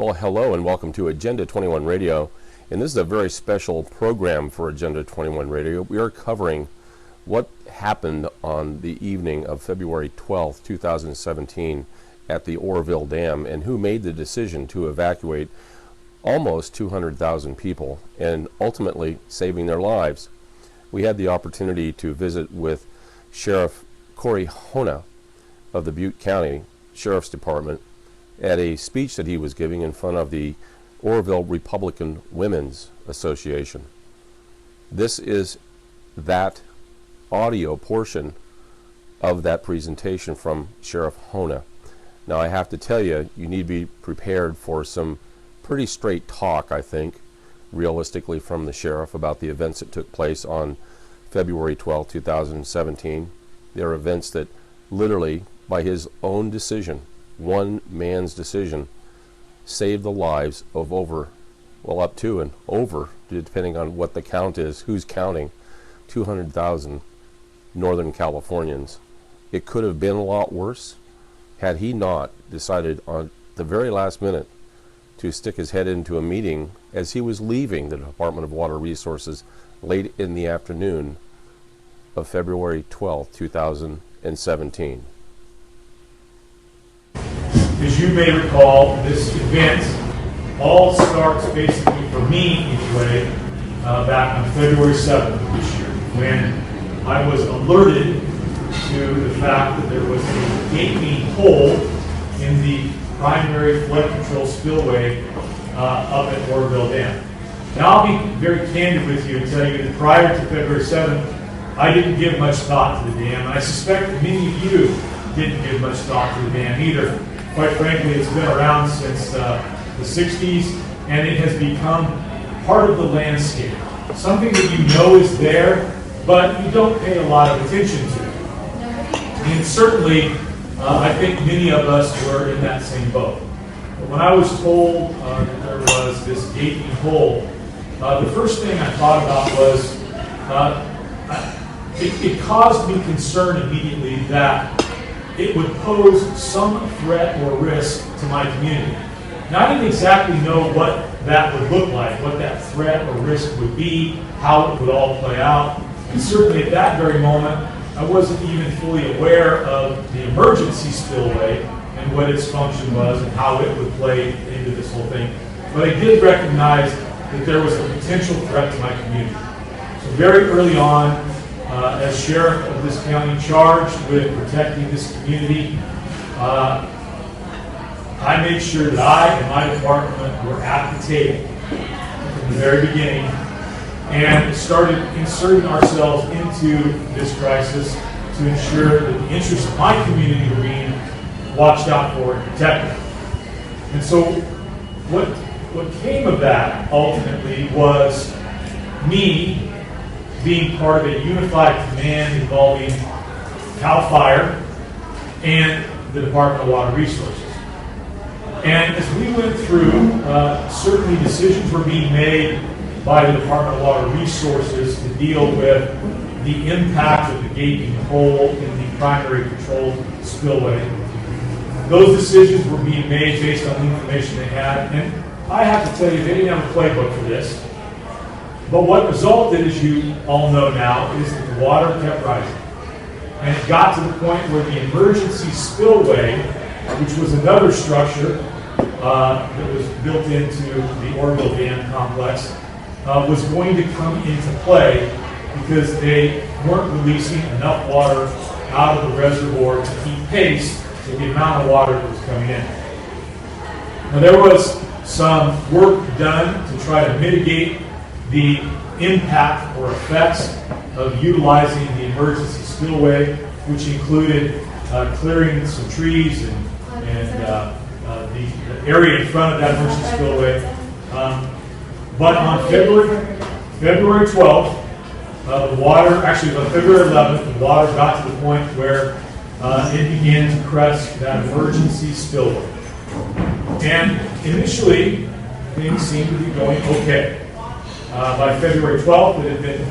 Well, hello and welcome to Agenda 21 Radio. And this is a very special program for Agenda 21 Radio. We are covering what happened on the evening of February 12th, 2017 at the Oroville Dam, and who made the decision to evacuate almost 200,000 people and ultimately saving their lives. We had the opportunity to visit with Sheriff Kory Honea of the Butte County Sheriff's Department at a speech that he was giving in front of the Oroville Republican Women's Association. This is that audio portion of that presentation from Sheriff Honea. Now, I have to tell you, you need to be prepared for some pretty straight talk, I think, realistically, from the sheriff about the events that took place on February 12, 2017. They are events that literally, by his own decision, one man's decision, saved the lives of over, well, up to and over, depending on what the count is, who's counting, 200,000 Northern Californians. It could have been a lot worse had he not decided on the very last minute to stick his head into a meeting as he was leaving the Department of Water Resources late in the afternoon of February 12, 2017. As you may recall, this event all starts basically, for me anyway, back on February 7th of this year, when I was alerted to the fact that there was a gaping hole in the primary flood control spillway up at Oroville Dam. Now, I'll be very candid with you and tell you that prior to February 7th, I didn't give much thought to the dam, and I suspect that many of you didn't give much thought to the dam either. Quite frankly, it's been around since the 60s, and it has become part of the landscape. Something that you know is there, but you don't pay a lot of attention to. And certainly, I think many of us were in that same boat. But when I was told that there was this gaping hole, the first thing I thought about was it caused me concern immediately that it would pose some threat or risk to my community. Now, I didn't exactly know what that would look like, what that threat or risk would be, how it would all play out. And certainly at that very moment, I wasn't even fully aware of the emergency spillway and what its function was and how it would play into this whole thing. But I did recognize that there was a potential threat to my community. So very early on, as sheriff of this county charged with protecting this community, I made sure that I and my department were at the table from the very beginning and started inserting ourselves into this crisis to ensure that the interests of my community were being watched out for and protected. And so what came of that ultimately was me being part of a unified command involving CAL FIRE and the Department of Water Resources. And as we went through, certainly decisions were being made by the Department of Water Resources to deal with the impact of the gaping hole in the primary controlled spillway. Those decisions were being made based on the information they had. And I have to tell you, they didn't have a playbook for this. But what resulted, as you all know now, is that the water kept rising. And it got to the point where the emergency spillway, which was another structure that was built into the Oroville Dam complex, was going to come into play because they weren't releasing enough water out of the reservoir to keep pace with the amount of water that was coming in. Now, there was some work done to try to mitigate the impact or effects of utilizing the emergency spillway, which included clearing some trees and the area in front of that emergency spillway. But on February 12th, the water, actually on February 11th, the water got to the point where it began to crest that emergency spillway. And initially, things seemed to be going okay. By February 12th, it had been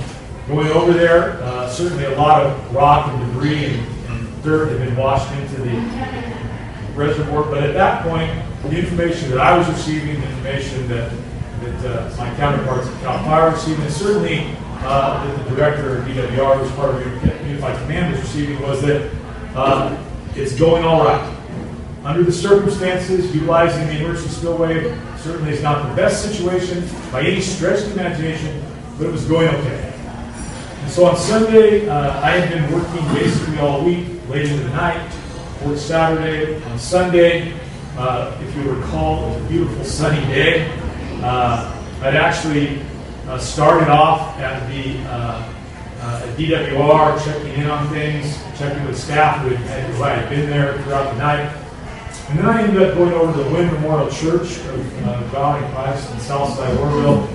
going over there. Certainly a lot of rock and debris and dirt had been washed into the reservoir. But at that point, the information that I was receiving, the information that my counterparts at CAL FIRE were receiving, and certainly that the director of DWR, who was part of Unified Command, was receiving, was that it's going all right. Under the circumstances, utilizing the emergency spillway certainly is not the best situation by any stretch of the imagination, but it was going okay. And so on Sunday, I had been working basically all week, late into the night, worked Saturday. On Sunday, if you recall, it was a beautiful sunny day. I'd actually started off at the at DWR, checking in on things, checking with staff who had been there throughout the night. And then I ended up going over to the Wynn Memorial Church of God in Christ in Southside Oroville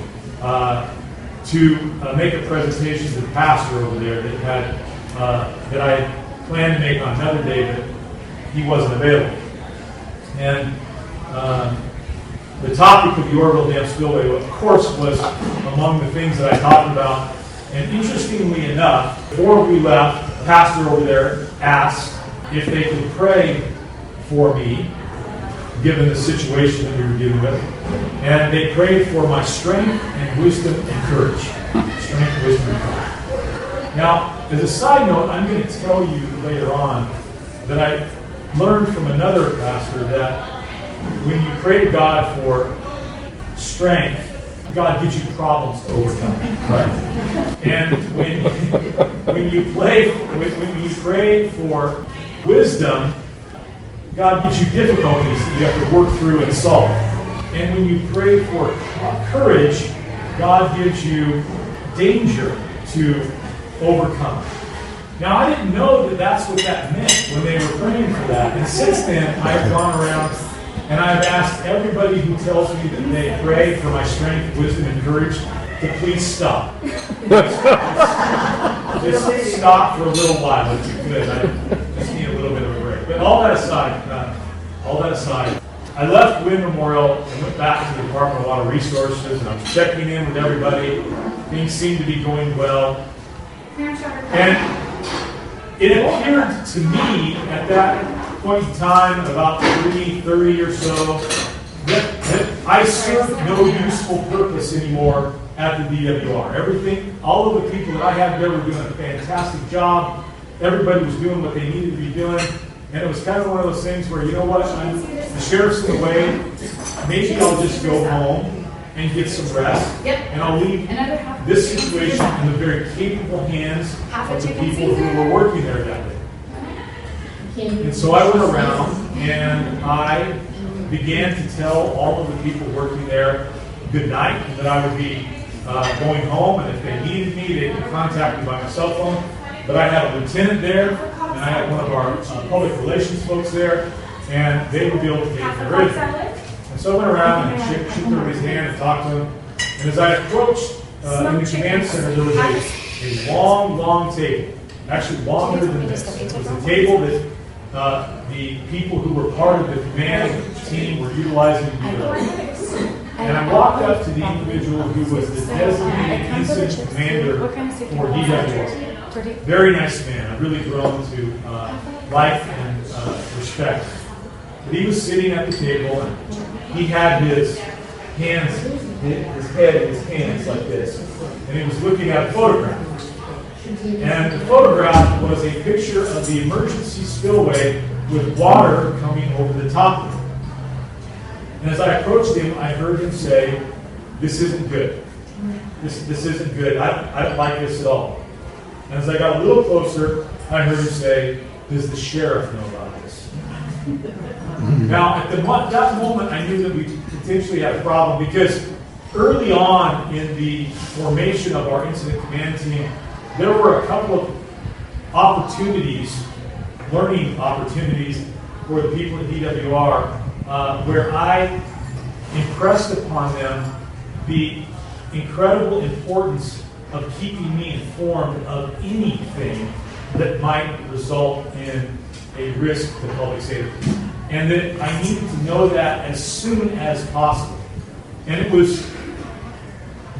to make a presentation to the pastor over there that I planned to make on another day, but he wasn't available. And the topic of the Oroville Dam spillway, of course, was among the things that I talked about. And interestingly enough, before we left, the pastor over there asked if they could pray for me, given the situation that we were dealing with. And they prayed for my strength and wisdom and courage. Strength, wisdom, and courage. Now, as a side note, I'm going to tell you later on that I learned from another pastor that when you pray to God for strength, God gives you problems to overcome, right? And when you pray for wisdom, God gives you difficulties that you have to work through and solve. And when you pray for courage, God gives you danger to overcome. Now, I didn't know that that's what that meant when they were praying for that. And since then, I've gone around and I've asked everybody who tells me that they pray for my strength, wisdom, and courage to please stop. Just stop for a little while if you could. I just need a little bit of a break. But all that aside, I left Wynn Memorial and went back to the Department of Water Resources, and I was checking in with everybody. Things seemed to be going well. And it appeared to me at that point in time, about 3:30 or so, that I served no useful purpose anymore at the DWR. All of the people that I had there were doing a fantastic job. Everybody was doing what they needed to be doing. And it was kind of one of those things where, you know what, the sheriff's in the way. Maybe I'll just go home and get some rest. And I'll leave this situation in the very capable hands of the people who were working there that day. And so I went around and I began to tell all of the people working there good night, and that I would be going home, and if they needed me, they could contact me by my cell phone. But I had a lieutenant there, and I had one of our public relations folks there, and they would be able to take care of everything. And so I went around and shook everybody's hand and talked to them. And as I approached in the command center, there was a long table, actually longer than this. It was a table that the people who were part of the command team were utilizing to do this. And I walked up to the individual who was the designated incident commander for DWR. Very nice man. I've really grown to like and respect. But he was sitting at the table, and he had his head in his hands like this. And he was looking at a photograph. And the photograph was a picture of the emergency spillway with water coming over the top of it. And as I approached him, I heard him say, "This isn't good. This isn't good. I don't like this at all." And as I got a little closer, I heard him say, "Does the sheriff know about this?" Now, at that moment, I knew that we potentially had a problem, because early on in the formation of our incident command team, there were a couple of opportunities, learning opportunities for the people at DWR, where I impressed upon them the incredible importance of keeping me informed of anything that might result in a risk to public safety. And that I needed to know that as soon as possible. And it was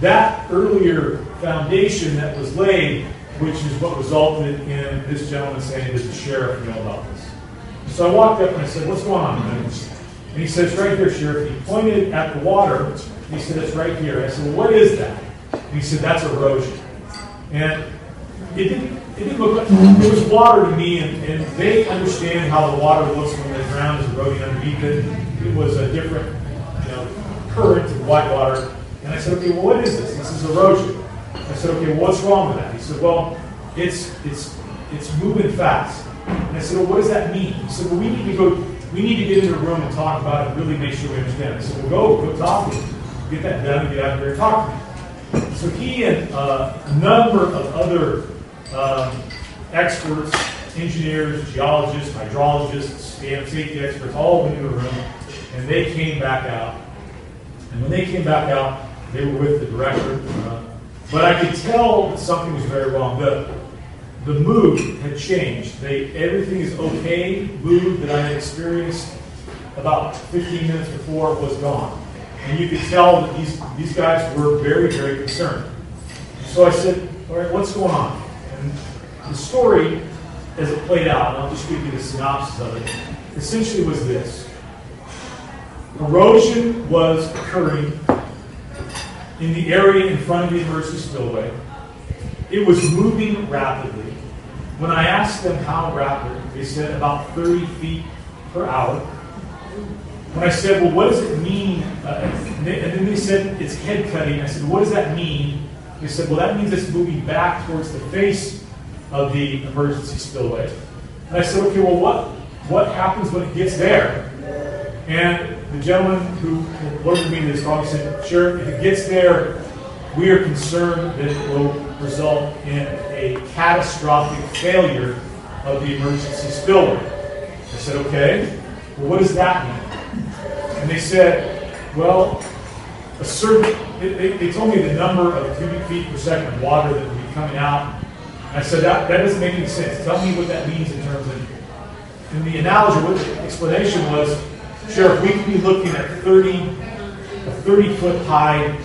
that earlier foundation that was laid, which is what resulted in this gentleman saying, "Does the sheriff know about this?" So I walked up and I said, "What's going on, man?" And he said, it's right here, Sheriff. He pointed at the water, and he said, it's right here. I said, well, what is that? And he said, that's erosion. And it didn't look like, it was water to me, and they understand how the water looks when the ground is eroding underneath it. It was a different, current of white water. And I said, okay, well, what is this? This is erosion. I said, okay, well, what's wrong with that? He said, well, it's moving fast. And I said, well, what does that mean? He said, well, we need to get into a room and talk about it and really make sure we understand. I said, well, go talk to him. Get that done and get out there and talk to me. So he and a number of other experts, engineers, geologists, hydrologists, dam safety experts, all went into a room, and they came back out. And when they came back out, they were with the director. But I could tell that something was very wrong. The mood had changed. Everything is okay. Mood that I had experienced about 15 minutes before was gone. And you could tell that these guys were very, very concerned. So I said, all right, what's going on? And the story, as it played out, and I'll just give you the synopsis of it, essentially was this. Erosion was occurring in the area in front of the emergency spillway. It was moving rapidly. When I asked them how rapid, they said about 30 feet per hour. When I said, well, what does it mean? And then they said, it's head cutting. I said, what does that mean? They said, well, that means it's moving back towards the face of the emergency spillway. And I said, okay, well, what happens when it gets there? And the gentleman who alerted me to this call said, Sheriff, if it gets there, we are concerned that it will result in a catastrophic failure of the emergency spillway. I said, okay, well, what does that mean? And they said, well, they told me the number of cubic feet per second of water that would be coming out. I said, that doesn't make any sense. Tell me what that means in terms of, and the analogy, what the explanation was, Sheriff, we could be looking at a 30-foot high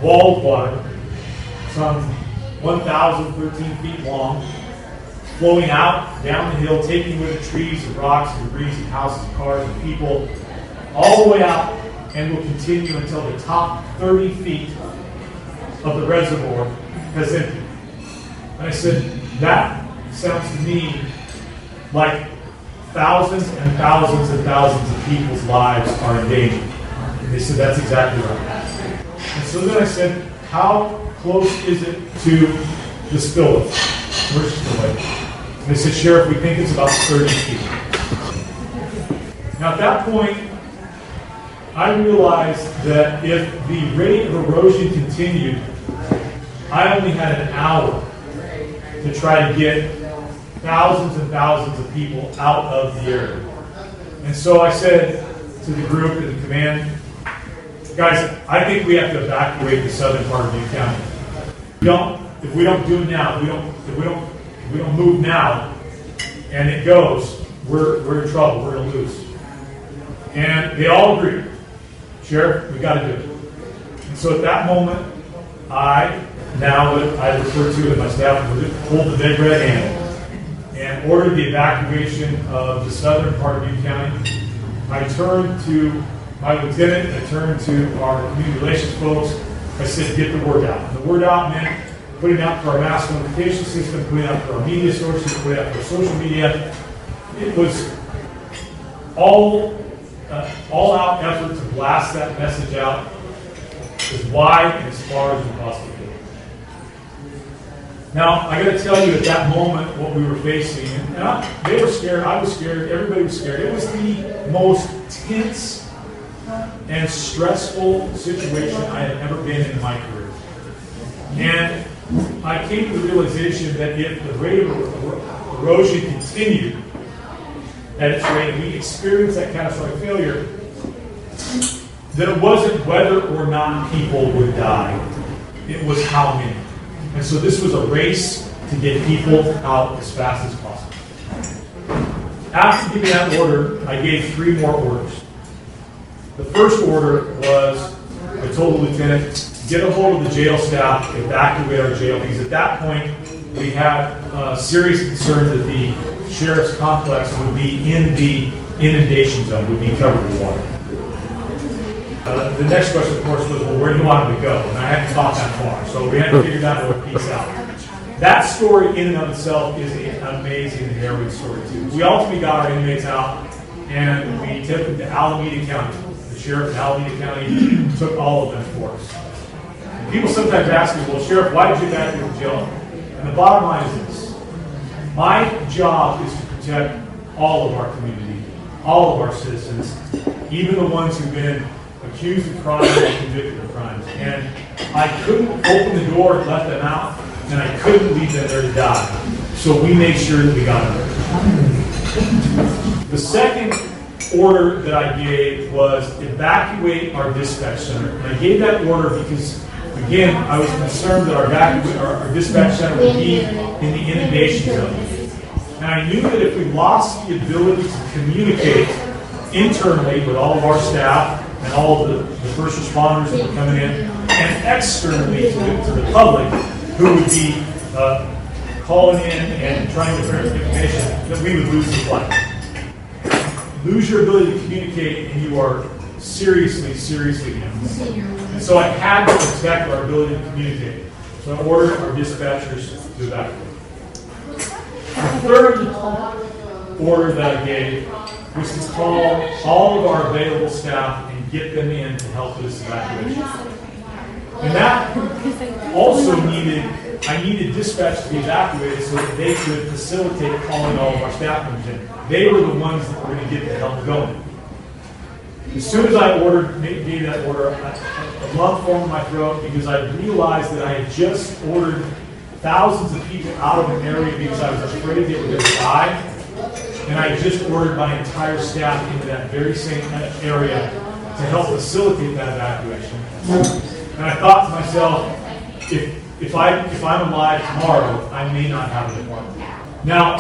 wall of water, some 1,013 feet long, flowing out, down the hill, taking with it trees and rocks and debris and houses and cars and people, all the way out, and will continue until the top 30 feet of the reservoir has emptied. And I said, that sounds to me like thousands and thousands and thousands of people's lives are in danger. And they said, that's exactly right. And so then I said, how close is it to the spillway? Where's the spillway? And they said, Sheriff, we think it's about 30 feet. Now at that point, I realized that if the rate of erosion continued, I only had an hour to try to get thousands and thousands of people out of the area. And so I said to the group and the command, guys, I think we have to evacuate the southern part of New County. If we don't do it now, if we don't move now, and it goes, we're in trouble. We're going to lose. And they all agreed. Sheriff, we got to do it. And so at that moment, what I refer to in my staff, pulled the big red handle and ordered the evacuation of the southern part of Butte County. I turned to my lieutenant, I turned to our community relations folks. I said, get the word out. And the word out meant putting out for our mass notification system, putting out for our media sources, putting out for social media. It was all-out effort to blast that message out as wide and as far as we possibly could. Now, I got to tell you, at that moment, what we were facing, and they were scared, I was scared, everybody was scared. It was the most tense and stressful situation I had ever been in my career. And I came to the realization that if the rate of erosion continued at its rate, and we experienced that catastrophic failure, that it wasn't whether or not people would die, it was how many. And so this was a race to get people out as fast as possible. After giving that order, I gave 3 more orders. The first order was, I told the lieutenant, get a hold of the jail staff, evacuate our jail, because at that point we had serious concern that the sheriff's complex would be in the inundation zone, would be covered with water. The next question, of course, was, well, where do you want them to go? And I hadn't thought that far, so we had to figure that whole piece out. That story in and of itself is an amazing and harrowing story, too. We ultimately got our inmates out, and we took them to Alameda County. The sheriff of Alameda County took all of them for us. And people sometimes ask me, well, Sheriff, why did you evacuate the jail? And the bottom line is this. My job is to protect all of our community, all of our citizens, even the ones who've been accused of crimes and convicted of crimes. And I couldn't open the door and let them out, and I couldn't leave them there to die. So we made sure that we got them there. The second order that I gave was evacuate our dispatch center. And I gave that order because, again, I was concerned that our dispatch center would be in the inundation zone. And I knew that if we lost the ability to communicate internally with all of our staff and all of the first responders that were coming in, and externally to the public who would be calling in and trying to bring information, that we would lose the flight. Lose your ability to communicate, and you are seriously damaged. And so I had to protect our ability to communicate. So I ordered our dispatchers to evacuate. The third order that I gave was to call all of our available staff and get them in to help with this evacuation. And that also I needed dispatch to be evacuated so that they could facilitate calling all of our staff members in. They were the ones that were going to get the help going. As soon as I gave that order, a lump formed in my throat because I realized that I had just ordered thousands of people out of an area because I was afraid they were going to die. And I had just ordered my entire staff into that very same area to help facilitate that evacuation. And I thought to myself, if I'm alive tomorrow, I may not have a department. Now,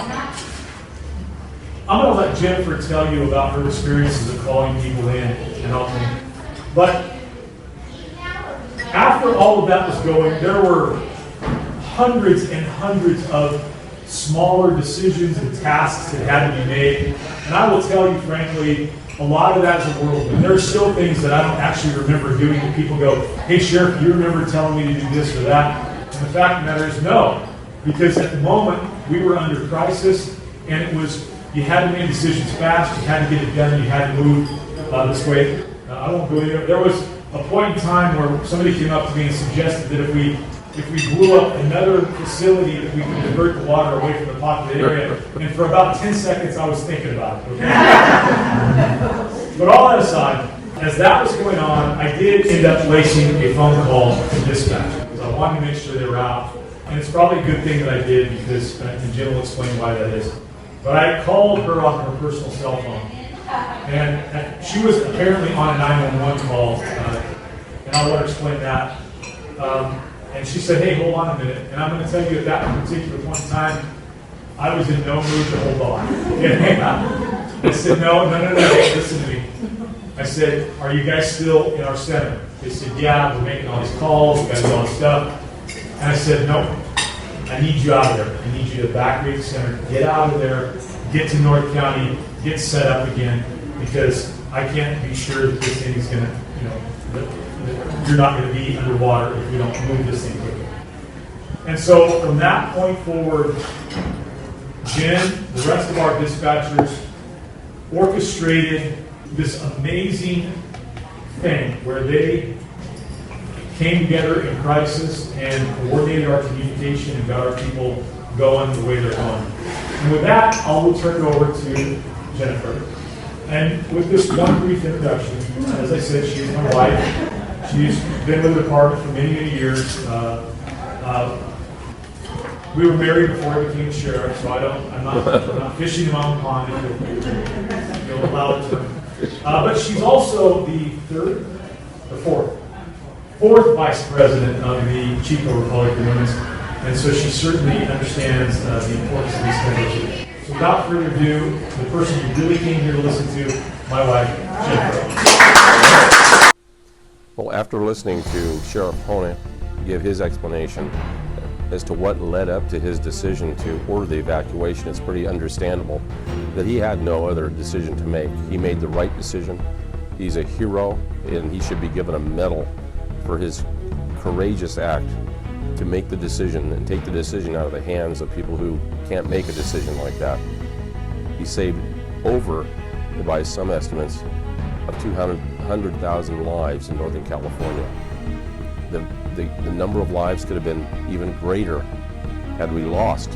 I'm going to let Jennifer tell you about her experiences of calling people in and helping. But after all of that was going, there were hundreds and hundreds of smaller decisions and tasks that had to be made. And I will tell you, frankly, a lot of that is a whirlwind. There are still things that I don't actually remember doing that people go, hey, Sheriff, you remember telling me to do this or that? And the fact of the matter is no. Because at the moment, we were under crisis, and it was, you had to make decisions fast, you had to get it done, you had to move this way. I won't go there. There was a point in time where somebody came up to me and suggested that if we blew up another facility, that we could divert the water away from the populated area. And for about 10 seconds, I was thinking about it. Okay? But all that aside, as that was going on, I did end up placing a phone call to dispatch because I wanted to make sure they were out. And it's probably a good thing that I did because, and Jim will explain why that is. But I called her on her personal cell phone. And she was apparently on a 911 call. And I'll let her explain that. And she said, hey, hold on a minute. And I'm going to tell you at that particular point in time, I was in no mood to hold on. I said, no, listen to me. I said, are you guys still in our center? They said, yeah, we're making all these calls, we got to do all this stuff. And I said, no, I need you out of there. I need you to evacuate the center, get out of there, get to North County, get set up again, because I can't be sure that this thing is going to, that you're not going to be underwater if we don't move this thing quickly. And so from that point forward, Jen, the rest of our dispatchers, orchestrated this amazing thing where they came together in crisis and coordinated our communication and got our people going the way they're going. And with that, I'll turn it over to Jennifer. And with this one brief introduction, as I said, she is my wife. She's been with the department for many, many years. We were married before I became sheriff, so I'm not fishing in my own pond, if you'll allow it to. But she's also the fourth vice president of the Chico Republic of Women's, and so she certainly understands the importance of these things. So without further ado, the person you really came here to listen to, my wife, Jennifer. Well, after listening to Sheriff Honea give his explanation as to what led up to his decision to order the evacuation, it's pretty understandable that he had no other decision to make. He made the right decision. He's a hero, and he should be given a medal for his courageous act to make the decision and take the decision out of the hands of people who can't make a decision like that. He saved over, by some estimates, of 200,000 lives in Northern California. The number of lives could have been even greater had we lost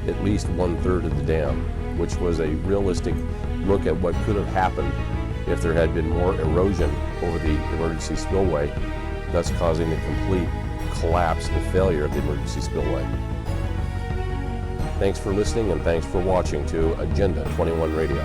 at least 1/3 of the dam, which was a realistic look at what could have happened if there had been more erosion over the emergency spillway, thus causing the complete collapse and failure of the emergency spillway. Thanks for listening, and thanks for watching to Agenda 21 Radio.